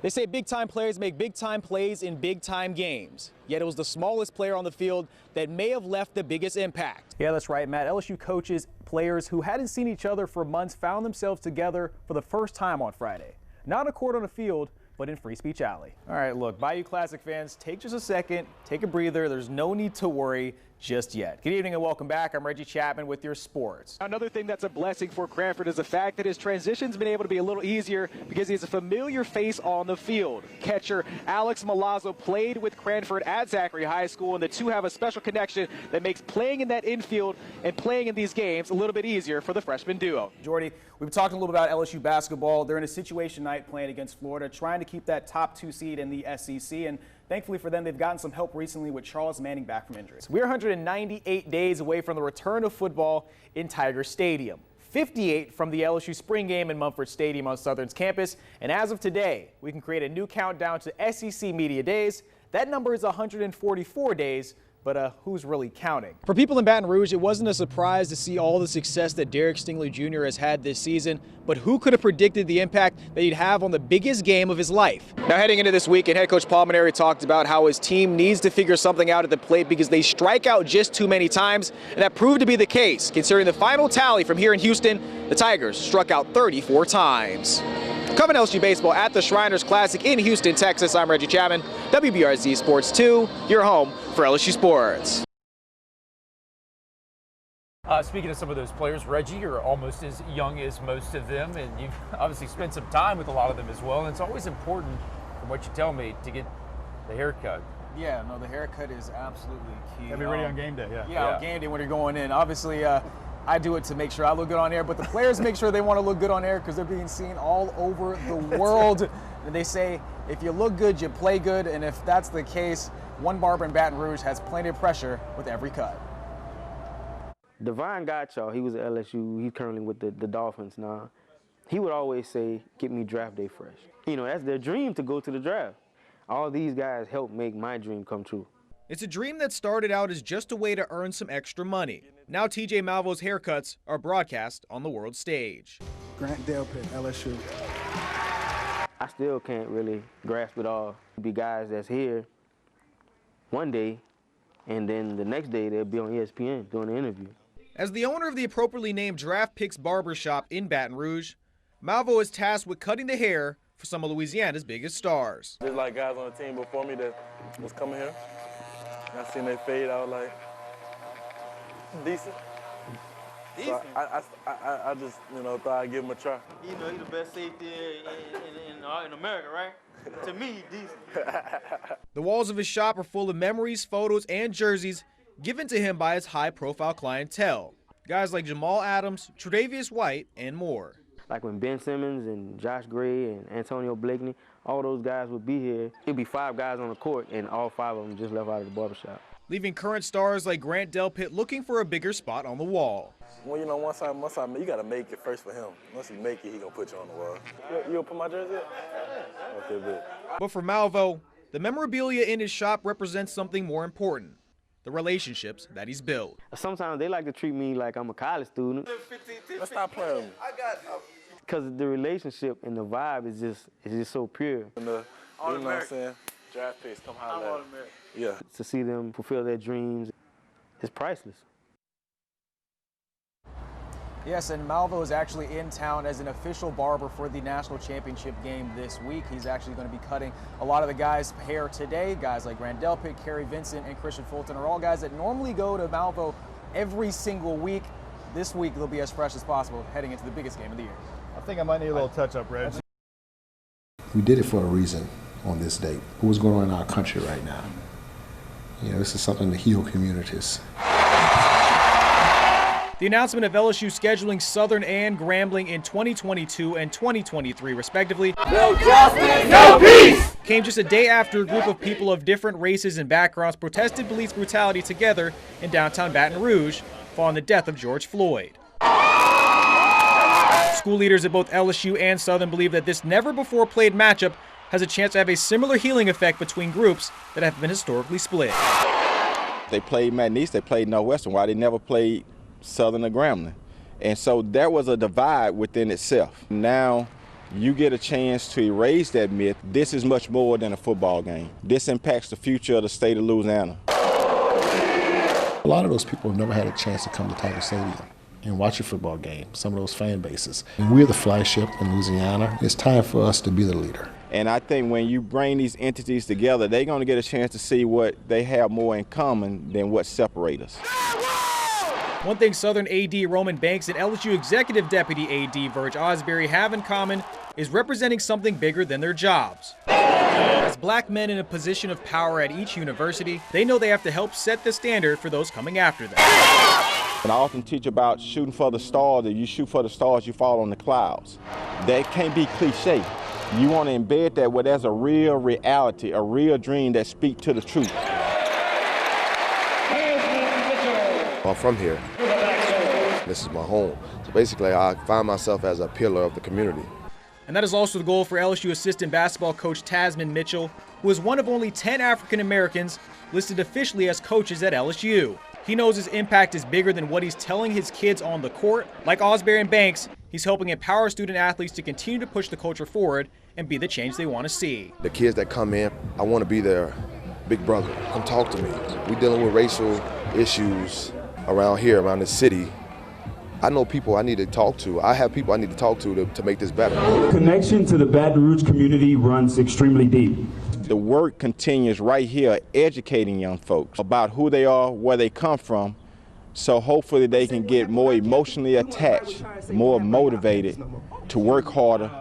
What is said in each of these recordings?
They say big-time players make big-time plays in big-time games. Yet it was the smallest player on the field that may have left the biggest impact. Yeah, that's right, Matt. LSU coaches, players who hadn't seen each other for months found themselves together for the first time on Friday. Not on a court on the field, but in Free Speech Alley. All right, look, Bayou Classic fans, take just a second, take a breather. There's no need to worry just yet. Good evening and welcome back. I'm Reggie Chatman with your sports. Another thing that's a blessing for Cranford is the fact that his transition's been able to be a little easier because he's a familiar face on the field. Catcher Alex Milazzo played with Cranford at Zachary High School, and the two have a special connection that makes playing in that infield and playing in these games a little bit easier for the freshman duo. Jordy, we've been talking a little about LSU basketball. They're in a situation night playing against Florida, trying to keep that top 2 seed in the SEC, and thankfully for them, they've gotten some help recently with Charles Manning back from injury. We're 198 days away from the return of football in Tiger Stadium, 58 from the LSU spring game in Mumford Stadium on Southern's campus, and as of today, we can create a new countdown to SEC Media Days. That number is 144 days. But who's really counting? For people in Baton Rouge, it wasn't a surprise to see all the success that Derek Stingley Jr. has had this season, but who could have predicted the impact that he'd have on the biggest game of his life? Now, heading into this weekend, head coach Paul Mainieri talked about how his team needs to figure something out at the plate because they strike out just too many times, and that proved to be the case. Considering the final tally from here in Houston, the Tigers struck out 34 times. Covering LSU baseball at the Shriners Classic in Houston, Texas, I'm Reggie Chatman, WBRZ Sports 2, your home for LSU Sports. Speaking of some of those players, Reggie, you're almost as young as most of them, and you've obviously spent some time with a lot of them as well, and it's always important, from what you tell me, to get the haircut. Yeah, no, the haircut is absolutely key. Gotta be ready on game day, Yeah, on game day when you're going in. Obviously, I do it to make sure I look good on air, but the players make sure they want to look good on air because they're being seen all over the world. And they say, if you look good, you play good. And if that's the case, one barber in Baton Rouge has plenty of pressure with every cut. Divine got y'all. He was at LSU. He's currently with the Dolphins now. He would always say, get me draft day fresh. You know, that's their dream to go to the draft. All these guys helped make my dream come true. It's a dream that started out as just a way to earn some extra money. Now TJ Malvo's haircuts are broadcast on the world stage. Grant Delpit, LSU. I still can't really grasp it all. There'll be guys that's here one day, and then the next day they'll be on ESPN doing an interview. As the owner of the appropriately named Draft Picks Barbershop in Baton Rouge, Malvo is tasked with cutting the hair for some of Louisiana's biggest stars. There's like guys on the team before me that was coming here. I seen they fade. I was like, decent. So I just, thought I'd give him a try. You know, he's the best safety in America, right? To me, he's decent. The walls of his shop are full of memories, photos, and jerseys given to him by his high-profile clientele. Guys like Jamal Adams, Tre'Davious White, and more. Like when Ben Simmons and Josh Gray and Antonio Blakeney, all those guys would be here. It'd be 5 guys on the court, and all 5 of them just left out of the barbershop. Leaving current stars like Grant Delpit looking for a bigger spot on the wall. Well, once I you got to make it first for him. Once you make it, he gonna put you on the wall. You gonna put my jersey up? Okay, good. But for Malvo, the memorabilia in his shop represents something more important: the relationships that he's built. Sometimes they like to treat me like I'm a college student. Let's stop playing with me. Because the relationship and the vibe is just so pure. You know what I'm saying? Draft picks, come holler at me. Yeah. To see them fulfill their dreams is priceless. Yes, and Malvo is actually in town as an official barber for the national championship game this week. He's actually going to be cutting a lot of the guys' hair today. Guys like Grant Delpit, Kerry Vincent, and Christian Fulton are all guys that normally go to Malvo every single week. This week, they'll be as fresh as possible heading into the biggest game of the year. I think I might need a little touch-up, Reg. We did it for a reason on this date. What's going on in our country right now? This is something to heal communities. The announcement of LSU scheduling Southern and Grambling in 2022 and 2023, respectively, No justice, no peace! Came just a day after a group of people of different races and backgrounds protested police brutality together in downtown Baton Rouge following the death of George Floyd. School leaders at both LSU and Southern believe that this never-before-played matchup has a chance to have a similar healing effect between groups that have been historically split. They played McNeese, they played Northwestern, while they never played Southern or Grambling. And so there was a divide within itself. Now you get a chance to erase that myth. This is much more than a football game. This impacts the future of the state of Louisiana. A lot of those people have never had a chance to come to Tiger Stadium and watch a football game, some of those fan bases. And we're the flagship in Louisiana. It's time for us to be the leader. And I think when you bring these entities together, they're going to get a chance to see what they have more in common than what separates us. One thing Southern AD Roman Banks and LSU Executive Deputy AD Verge Osbury have in common is representing something bigger than their jobs. As black men in a position of power at each university, they know they have to help set the standard for those coming after them. And I often teach about shooting for the stars. If you shoot for the stars, you fall on the clouds. That can't be cliche. You want to embed that where there's a real reality, a real dream that speaks to the truth. I'm from here. This is my home. So basically, I find myself as a pillar of the community. And that is also the goal for LSU assistant basketball coach Tasman Mitchell, who is one of only 10 African Americans listed officially as coaches at LSU. He knows his impact is bigger than what he's telling his kids on the court. Like Osbury and Banks, he's helping empower student athletes to continue to push the culture forward and be the change they want to see. The kids that come in, I want to be their big brother. Come talk to me. We're dealing with racial issues around here, around the city. I know people I need to talk to. I have people I need to talk to make this better. The connection to the Baton Rouge community runs extremely deep. The work continues right here, educating young folks about who they are, where they come from, so hopefully they can get more emotionally attached, more motivated to work harder,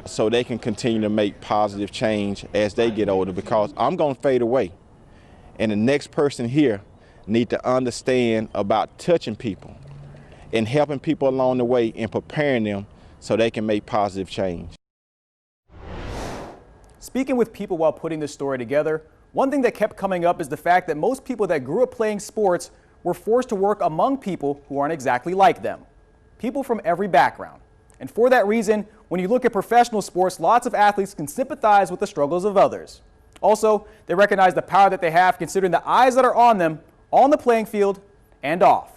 so they can continue to make positive change as they get older, because I'm going to fade away. And the next person here need to understand about touching people and helping people along the way and preparing them so they can make positive change. Speaking with people while putting this story together, one thing that kept coming up is the fact that most people that grew up playing sports were forced to work among people who aren't exactly like them. People from every background. And for that reason, when you look at professional sports, lots of athletes can sympathize with the struggles of others. Also, they recognize the power that they have considering the eyes that are on them, on the playing field and off.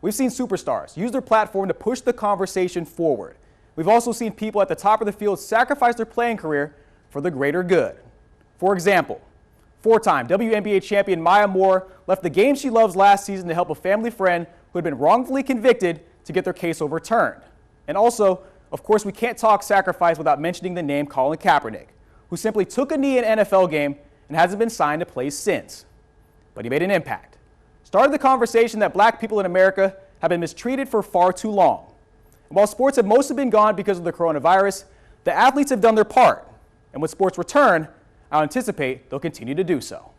We've seen superstars use their platform to push the conversation forward. We've also seen people at the top of the field sacrifice their playing career for the greater good. For example, four-time WNBA champion Maya Moore left the game she loves last season to help a family friend who had been wrongfully convicted to get their case overturned. And also, of course, we can't talk sacrifice without mentioning the name Colin Kaepernick, who simply took a knee in an NFL game and hasn't been signed to play since. But he made an impact. Started the conversation that black people in America have been mistreated for far too long. And while sports have mostly been gone because of the coronavirus, the athletes have done their part. And when sports return, I'll anticipate they'll continue to do so.